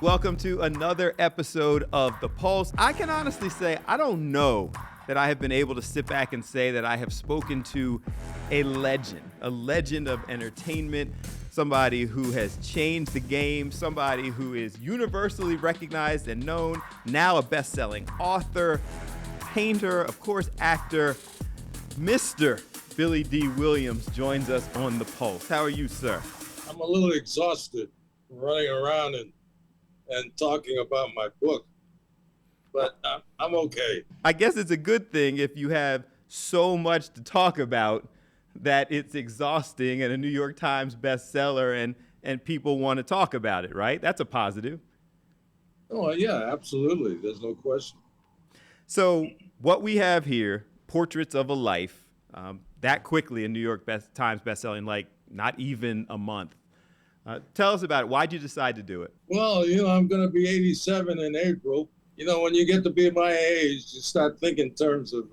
Welcome to another episode of The Pulse. I can honestly say I don't know that I have been able to sit back and say that I have spoken to a legend of entertainment, somebody who has changed the game, somebody who is universally recognized and known, now a best-selling author, painter, of course, actor. Mr. Billy Dee Williams joins us on The Pulse. How are you, sir? I'm a little exhausted running around and talking about my book, but I'm okay. I guess it's a good thing if you have so much to talk about that it's exhausting and a New York Times bestseller and people want to talk about it, right? That's a positive. Oh, yeah, absolutely. There's no question. So what we have here, Portraits of a Life, that quickly a New York Times bestselling, like not even a month. Tell us about it. Why'd you decide to do it? Well, I'm going to be 87 in April. When you get to be my age, you start thinking in terms of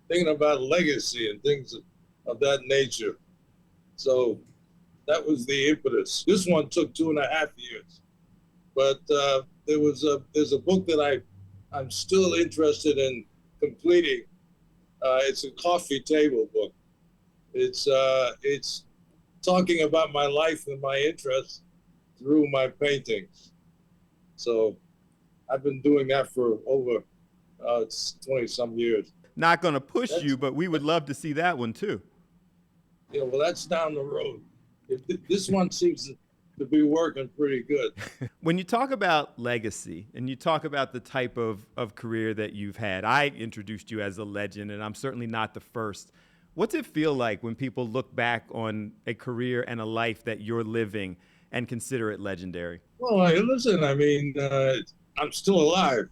thinking about legacy and things of that nature. So that was the impetus. This one took 2.5 years, but there's a book that I'm still interested in completing. It's a coffee table book. It's talking about my life and my interests through my paintings. So I've been doing that for over 20-some years. Not going to push you, but we would love to see that one too. Yeah, well, that's down the road. This one seems to be working pretty good. When you talk about legacy and you talk about the type of career that you've had, I introduced you as a legend, and I'm certainly not the first. What's it feel like when people look back on a career and a life that you're living and consider it legendary? Well, listen, I'm still alive.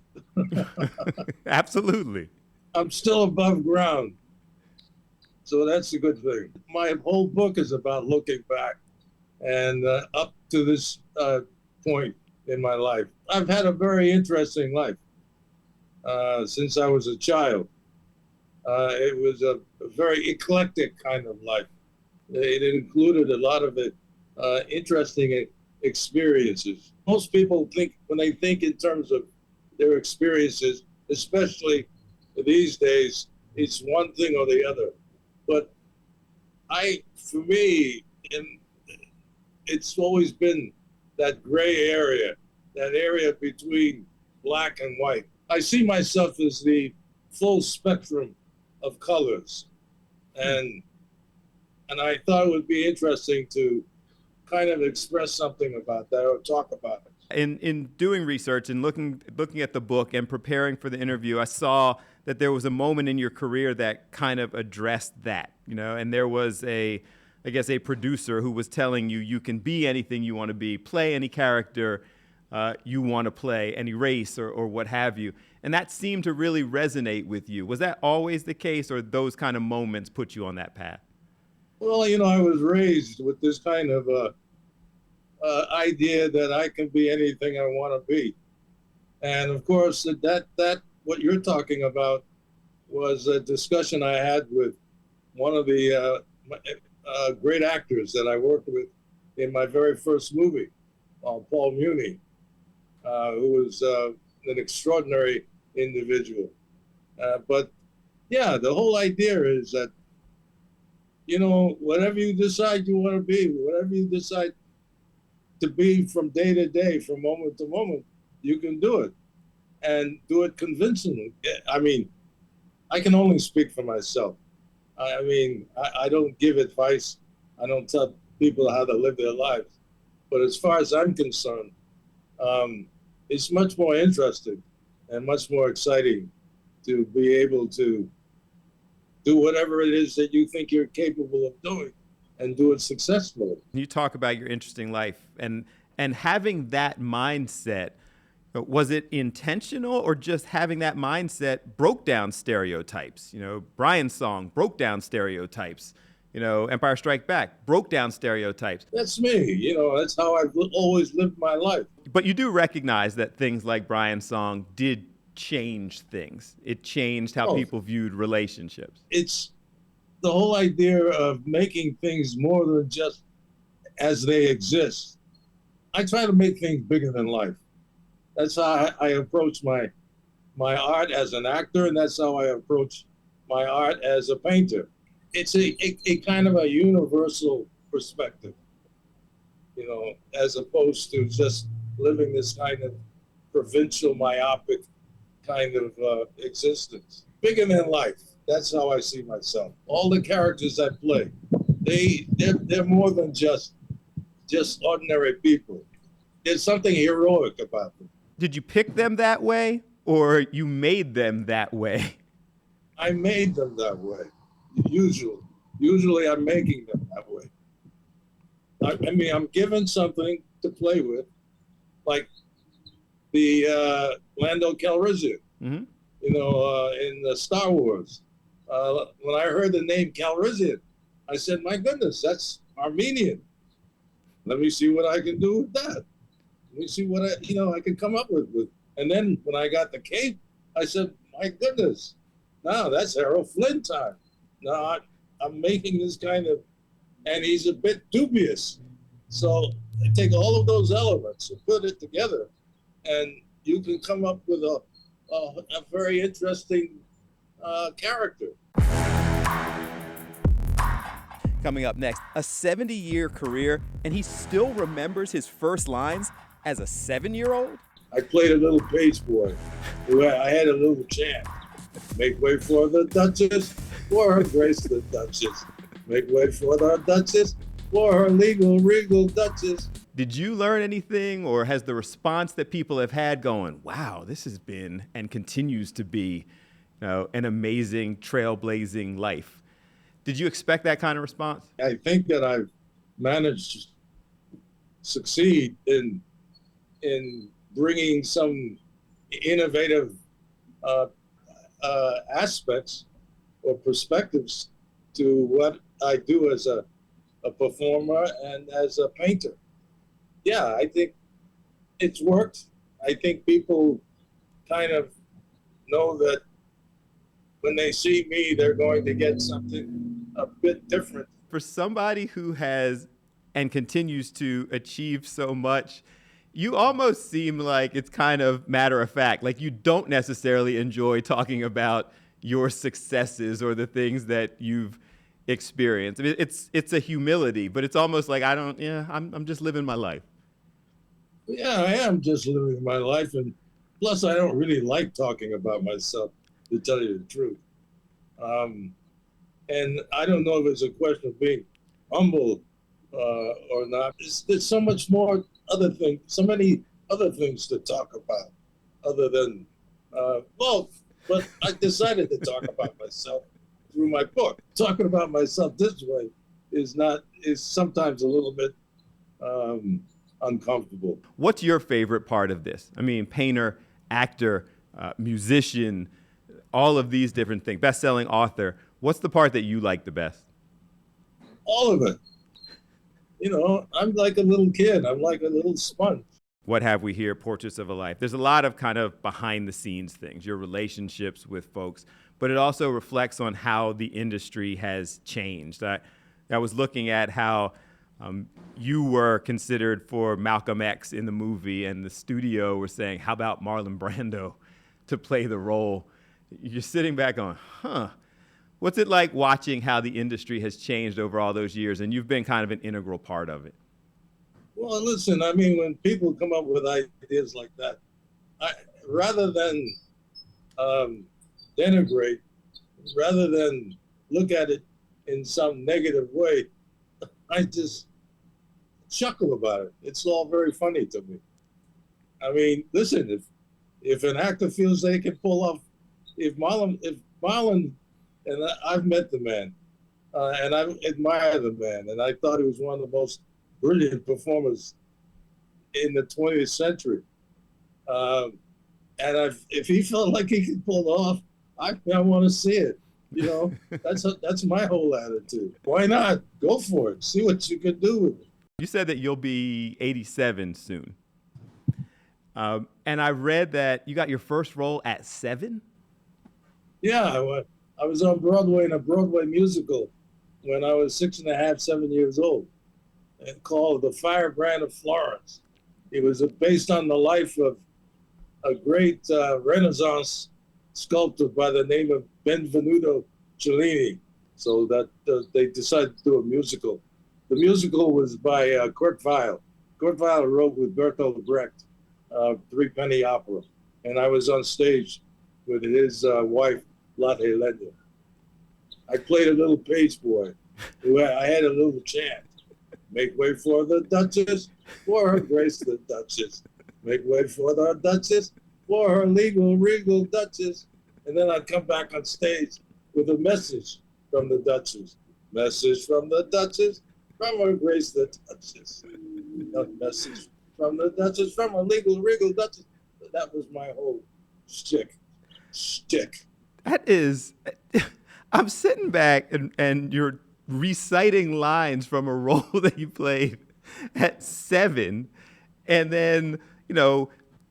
Absolutely. I'm still above ground. So that's a good thing. My whole book is about looking back and up to this point in my life. I've had a very interesting life since I was a child. It was a very eclectic kind of life. It included a lot of interesting experiences. Most people think, when they think in terms of their experiences, especially these days, it's one thing or the other. But for me, it's always been that gray area, that area between black and white. I see myself as the full spectrum of colors. And I thought it would be interesting to kind of express something about that or talk about it. In doing research and looking at the book and preparing for the interview, I saw that there was a moment in your career that kind of addressed that, and there was a producer who was telling you you can be anything you want to be, play any character you want to play, any race or what have you. And that seemed to really resonate with you. Was that always the case, or those kind of moments put you on that path? Well, I was raised with this kind of idea that I can be anything I want to be. And of course, that what you're talking about was a discussion I had with one of the great actors that I worked with in my very first movie, Paul Muni, who was an extraordinary individual. But yeah, the whole idea is that, whatever you decide you want to be, whatever you decide to be from day to day, from moment to moment, you can do it and do it convincingly. I can only speak for myself. I don't give advice. I don't tell people how to live their lives. But as far as I'm concerned, it's much more interesting and much more exciting to be able to do whatever it is that you think you're capable of doing and do it successfully. You talk about your interesting life and having that mindset. Was it intentional, or just having that mindset broke down stereotypes? Brian's song broke down stereotypes. Empire Strike Back broke down stereotypes. That's me. That's how I've always lived my life. But you do recognize that things like Brian's song did change things. It changed how people viewed relationships. It's the whole idea of making things more than just as they exist. I try to make things bigger than life. That's how I approach my art as an actor, and that's how I approach my art as a painter. It's a kind of a universal perspective, you know, as opposed to just living this kind of provincial, myopic kind of existence. Bigger than life. That's how I see myself. All the characters I play, they're more than just ordinary people. There's something heroic about them. Did you pick them that way, or you made them that way? I made them that way. Usually I'm making them that way. I mean, I'm given something to play with, like the Lando Calrissian, Mm-hmm. you know, in Star Wars. When I heard the name Calrissian, I said, my goodness, that's Armenian. Let me see what I can do with that. Let me see what I can come up with. And then when I got the cape, I said, my goodness, now that's Harold Flynn time. Now I'm making this kind of, and he's a bit dubious. So I take all of those elements and put it together, and you can come up with a very interesting character. Coming up next, a 70-year career, and he still remembers his first lines as a 7-year-old? I played a little page boy. I had a little chant. Make way for the Duchess, for her grace the Duchess. Make way for the Duchess, for her regal Duchess. Did you learn anything, or has the response that people have had going, wow, this has been and continues to be, an amazing, trailblazing life? Did you expect that kind of response? I think that I've managed to succeed in bringing some innovative aspects or perspectives to what I do as a performer and as a painter. Yeah, I think it's worked. I think people kind of know that when they see me, they're going to get something a bit different. For somebody who has and continues to achieve so much, you almost seem like it's kind of matter of fact. Like you don't necessarily enjoy talking about your successes or the things that you've experienced. I mean, it's a humility, but it's almost like I'm just living my life. Yeah, I am just living my life, and plus I don't really like talking about myself, to tell you the truth. And I don't know if it's a question of being humble or not. There's so much more other things, so many other things to talk about other than, but I decided to talk about myself through my book. Talking about myself this way is sometimes a little bit uncomfortable. What's your favorite part of this? I mean, painter, actor, musician, all of these different things, best-selling author. What's the part that you like the best? All of it. You know, I'm like a little kid. I'm like a little sponge. What have we here? Portraits of a Life. There's a lot of kind of behind-the-scenes things, your relationships with folks, but it also reflects on how the industry has changed. I was looking at how you were considered for Malcolm X in the movie, and the studio was saying, how about Marlon Brando to play the role? You're sitting back going, what's it like watching how the industry has changed over all those years, and you've been kind of an integral part of it? Well, listen, I mean, when people come up with ideas like that, rather than denigrate, rather than look at it in some negative way, I just chuckle about it. It's all very funny to me. I mean, listen, if an actor feels they can pull off, if Marlon, and I've met the man, and I admire the man, and I thought he was one of the most brilliant performers in the 20th century. And if he felt like he could pull it off, I want to see it. You know, that's my whole attitude. Why not? Go for it. See what you can do with it. You said that you'll be 87 soon. And I read that you got your first role at 7? Yeah, I was on Broadway in a Broadway musical when I was 6 and a half, 7 years old, and called The Firebrand of Florence. It was based on the life of a great Renaissance sculptor by the name of Benvenuto Cellini. So that they decided to do a musical. The musical was by Kurt Weill. Kurt Weill wrote with Bertolt Brecht, Three Penny Opera. And I was on stage with his wife, Lotte Lenya. I played a little page boy. I had a little chant. Make way for the Duchess, for her grace the Duchess. Make way for the Duchess, for her regal Duchess. And then I'd come back on stage with a message from the Duchess. Message from the Duchess, from her grace the Duchess. A message from the Duchess, from her regal Duchess. That was my whole shtick. That is, I'm sitting back and you're reciting lines from a role that you played at 7, and then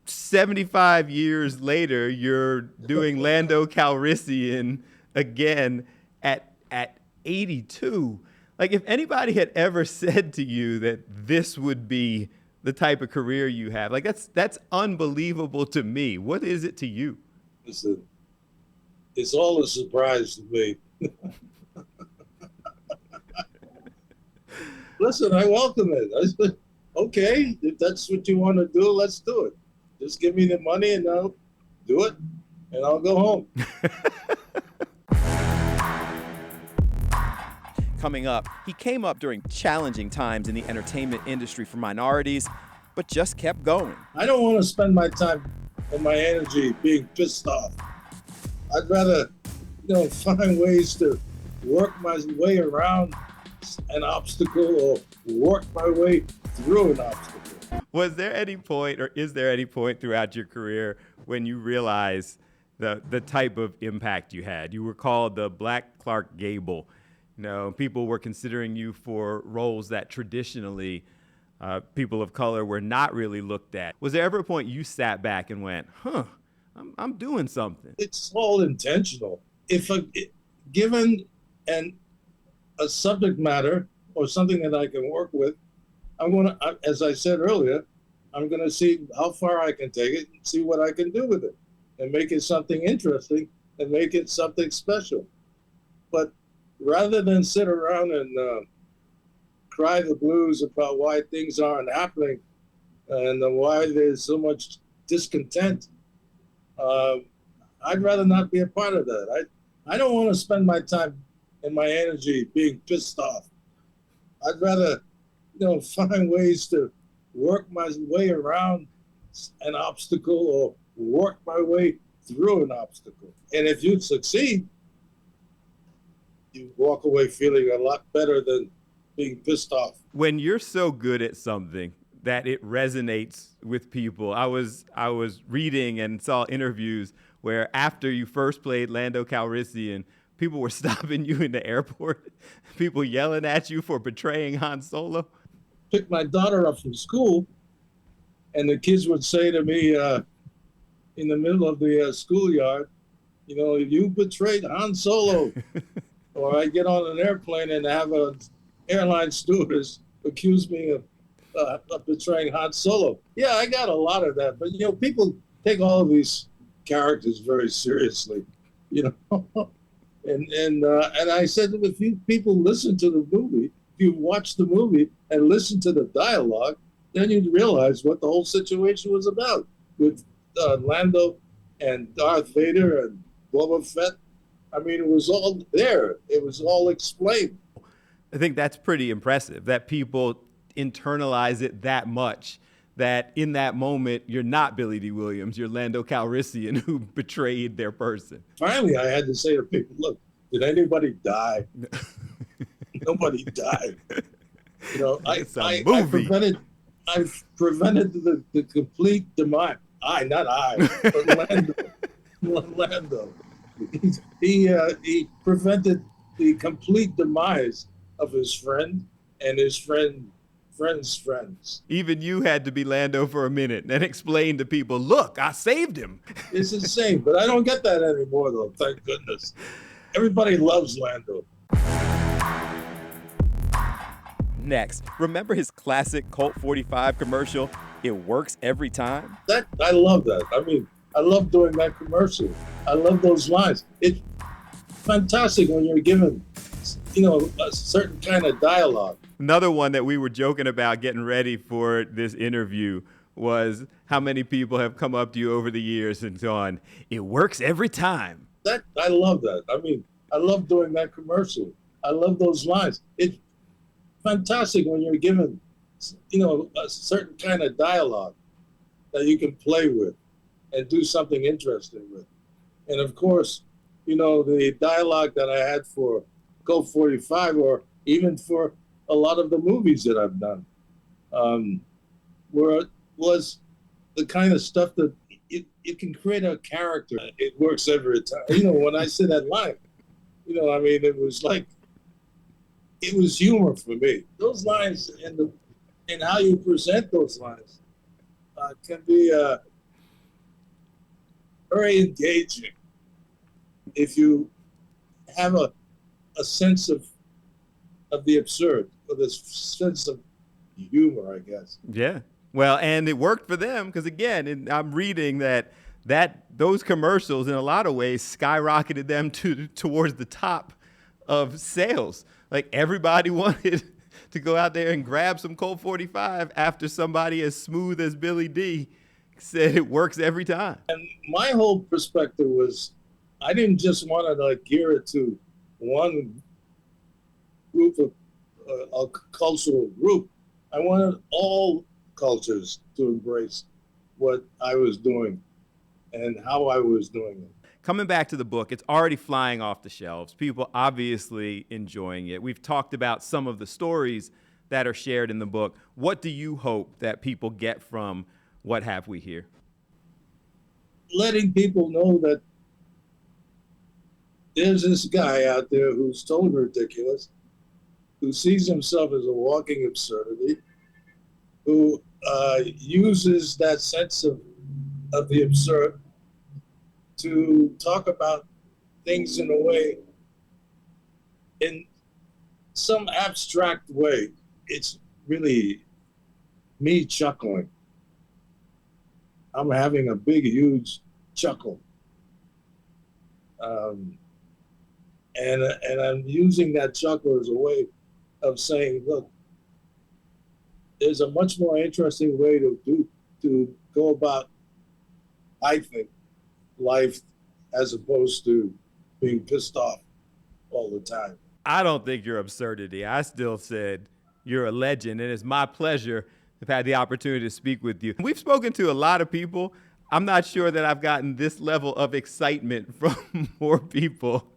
75 years later you're doing Lando Calrissian again at 82. Like, if anybody had ever said to you that this would be the type of career you have, like, that's unbelievable to me. What is it to you? Listen, it's all a surprise to me. Listen, I welcome it. I said, okay, if that's what you want to do, let's do it. Just give me the money and I'll do it, and I'll go home. Coming up, he came up during challenging times in the entertainment industry for minorities, but just kept going. I don't want to spend my time and my energy being pissed off. I'd rather, find ways to work my way around an obstacle or work my way through an obstacle. Was there any point, or is there any point throughout your career when you realized the type of impact you had? You were called the Black Clark Gable. People were considering you for roles that traditionally people of color were not really looked at. Was there ever a point you sat back and went, I'm doing something? It's all intentional. If given a subject matter or something that I can work with, as I said earlier, I'm going to see how far I can take it and see what I can do with it and make it something interesting and make it something special. But rather than sit around and cry the blues about why things aren't happening and why there's so much discontent, I'd rather not be a part of that. I don't want to spend my time and my energy being pissed off. I'd rather, find ways to work my way around an obstacle or work my way through an obstacle. And if you succeed, you walk away feeling a lot better than being pissed off. When you're so good at something that it resonates with people, I was reading and saw interviews where after you first played Lando Calrissian, people were stopping you in the airport, people yelling at you for betraying Han Solo. Picked my daughter up from school, and the kids would say to me in the middle of the schoolyard, you betrayed Han Solo. Or I get on an airplane and have an airline stewardess accuse me of betraying Han Solo. Yeah, I got a lot of that. But, people take all of these characters very seriously, And I said, if you people listen to the movie, if you watch the movie and listen to the dialogue, then you'd realize what the whole situation was about with Lando and Darth Vader and Boba Fett. I mean, it was all there. It was all explained. I think that's pretty impressive that people internalize it that much, that in that moment, you're not Billy Dee Williams, you're Lando Calrissian who betrayed their person. Finally, I had to say to people, look, did anybody die? Nobody died. I prevented the complete demise. Lando. He prevented the complete demise of his friend and his friend's friends. Even you had to be Lando for a minute and explain to people, look, I saved him. It's insane, but I don't get that anymore, though, thank goodness. Everybody loves Lando. Next, remember his classic Colt 45 commercial? it works every time? That I love that. I mean, I love doing that commercial. I love those lines. It's fantastic when you're given, a certain kind of dialogue. Another one that we were joking about getting ready for this interview was how many people have come up to you over the years and gone, it works every time. That I love that. I mean, I love doing that commercial. I love those lines. It's fantastic when you're given, a certain kind of dialogue that you can play with and do something interesting with. And of course, the dialogue that I had for Code 45 or even for a lot of the movies that I've done, where it was the kind of stuff that it can create a character. It works every time. When I say that line, it was like, it was humor for me. Those lines and how you present those lines can be very engaging if you have a sense of the absurd, or this sense of humor, I guess. Yeah. Well, and it worked for them because, again, I'm reading that those commercials in a lot of ways skyrocketed them towards the top of sales. Like, everybody wanted to go out there and grab some Colt 45 after somebody as smooth as Billy Dee said it works every time. And my whole perspective was, I didn't just want to gear it to one group of a cultural group. I wanted all cultures to embrace what I was doing and how I was doing it. Coming back to the book, it's already flying off the shelves. People obviously enjoying it. We've talked about some of the stories that are shared in the book. What do you hope that people get from What Have We Here? Letting people know that there's this guy out there who's totally ridiculous, who sees himself as a walking absurdity, who uses that sense of the absurd to talk about things in a way, in some abstract way. It's really me chuckling. I'm having a big, huge chuckle. And I'm using that chuckle as a way of saying, look, there's a much more interesting way to go about, I think, life, as opposed to being pissed off all the time. I don't think you're absurdity. I still said you're a legend, and it's my pleasure to have had the opportunity to speak with you. We've spoken to a lot of people. I'm not sure that I've gotten this level of excitement from more people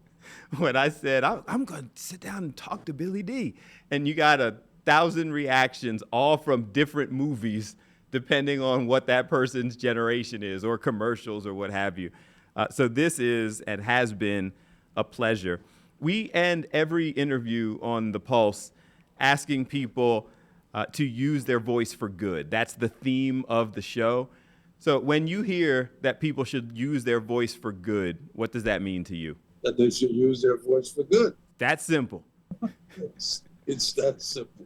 when I said, I'm going to sit down and talk to Billy Dee. And you got 1,000 reactions, all from different movies, depending on what that person's generation is, or commercials, or what have you. So this is and has been a pleasure. We end every interview on The Pulse asking people to use their voice for good. That's the theme of the show. So when you hear that people should use their voice for good, what does that mean to you? That they should use their voice for good. That's simple. It's that simple.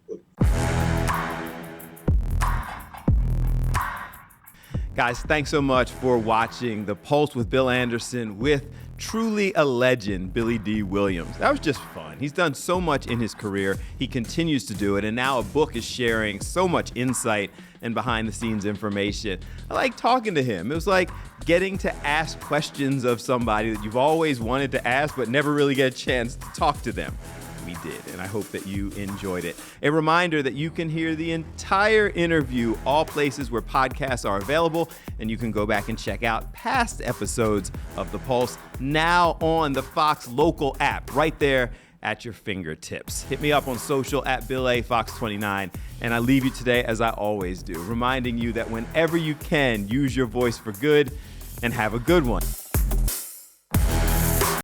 Guys, thanks so much for watching The Pulse with Bill Anderson with truly a legend, Billy Dee Williams. That was just fun. He's done so much in his career. He continues to do it, and now a book is sharing so much insight and behind-the-scenes information. I like talking to him. It was like getting to ask questions of somebody that you've always wanted to ask but never really get a chance to talk to them. We did, and I hope that you enjoyed it. A reminder that you can hear the entire interview all places where podcasts are available, and you can go back and check out past episodes of The Pulse now on the Fox Local app, right there at your fingertips. Hit me up on social at Bill A. Fox29, and I leave you today as I always do, reminding you that whenever you can, use your voice for good, and have a good one.